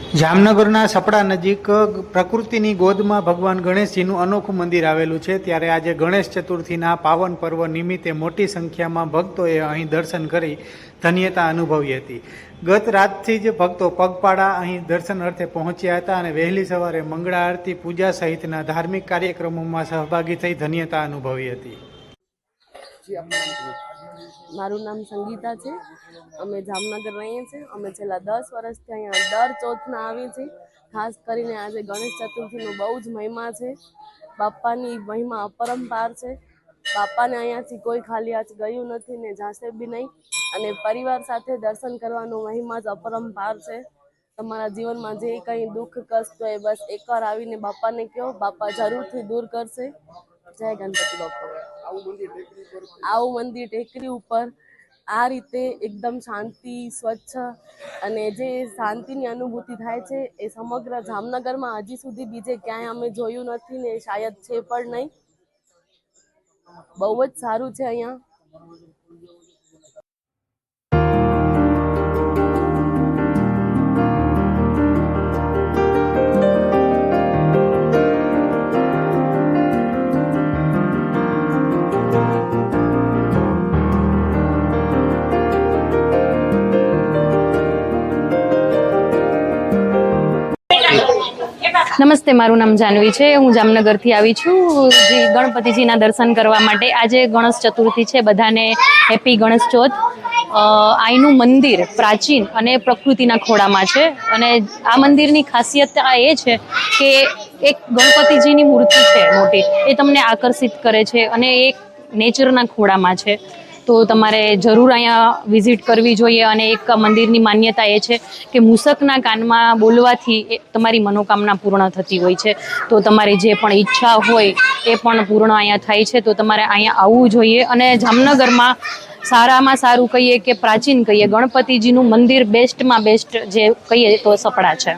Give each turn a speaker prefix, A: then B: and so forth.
A: જામનગરના સપડા નજીક પ્રકૃતિની ગોદમાં ભગવાન ગણેશજીનું અનોખું મંદિર આવેલું છે। ત્યારે આજે ગણેશ ચતુર્થીના પાવન પર્વ નિમિત્તે મોટી સંખ્યામાં ભક્તોએ અહીં દર્શન કરી ધન્યતા અનુભવી હતી। ગત રાતથી જ ભક્તો પગપાળા અહીં દર્શન અર્થે પહોંચ્યા હતા અને વહેલી સવારે મંગળા આરતી, પૂજા સહિતના ધાર્મિક કાર્યક્રમોમાં સહભાગી થઈ ધન્યતા અનુભવી હતી।
B: મારું નામ સંગીતા છે। અમે જામનગર રહીએ છીએ। અમે છેલ્લા 10 વર્ષથી અહીંયા દર ચોથના આવીએ છીએ। ખાસ કરીને આજે ગણેશ ચતુર્થીનો બહુ જ મહિમા છે। બાપાની મહિમા અપરંપાર છે। બાપાને અહીંયાથી કોઈ ખાલી હાથ ગયું નથી ને જાશે બી નહીં, અને પરિવાર સાથે દર્શન કરવાનો મહિમા જ અપરંપાર છે। તમારા જીવનમાં જે કંઈ દુઃખ કષ્ટ હોય બસ એકવાર આવીને બાપાને કહો, બાપા જરૂરથી દૂર કરશે। જય ગણપતિ બાપા। આવું મંદિર ટેકરી ઉપર આ રીતે એકદમ શાંતિ, સ્વચ્છ અને જે શાંતિની અનુભૂતિ થાય છે એ સમગ્ર જામનગરમાં હજી સુધી બીજે ક્યાંય અમે જોયું નથી ને શાયદ છે પણ નહીં। બહુ જ સારું છે અહીંયા।
C: નમસ્તે, મારું નામ જાનવી છે। હું જામનગરથી આવી છું જે ગણપતિજીના દર્શન કરવા માટે। આજે ગણેશ ચતુર્થી છે, બધાને હેપી ગણેશ ચોથ। અહીંનું મંદિર પ્રાચીન અને પ્રકૃતિના ખોળામાં છે, અને આ મંદિરની ખાસિયત એ છે કે એક ગણપતિજીની મૂર્તિ છે મોટી, એ તમને આકર્ષિત કરે છે અને એક નેચરના ખોળામાં છે। તો તમારે જરૂર અહીંયા વિઝિટ કરવી જોઈએ। અને એક મંદિરની માન્યતા એ છે કે મૂષકના કાનમાં બોલવાથી તમારી મનોકામના પૂર્ણ થતી હોય છે। તો તમારી જે પણ ઈચ્છા હોય એ પણ પૂર્ણ અહીંયા થાય છે। તો તમારે અહીંયા આવવું જોઈએ। અને જામનગરમાં સારામાં સારું કહીએ કે પ્રાચીન કહીએ, ગણપતિજીનું મંદિર બેસ્ટમાં બેસ્ટ જે કહીએ તો સપડા છે।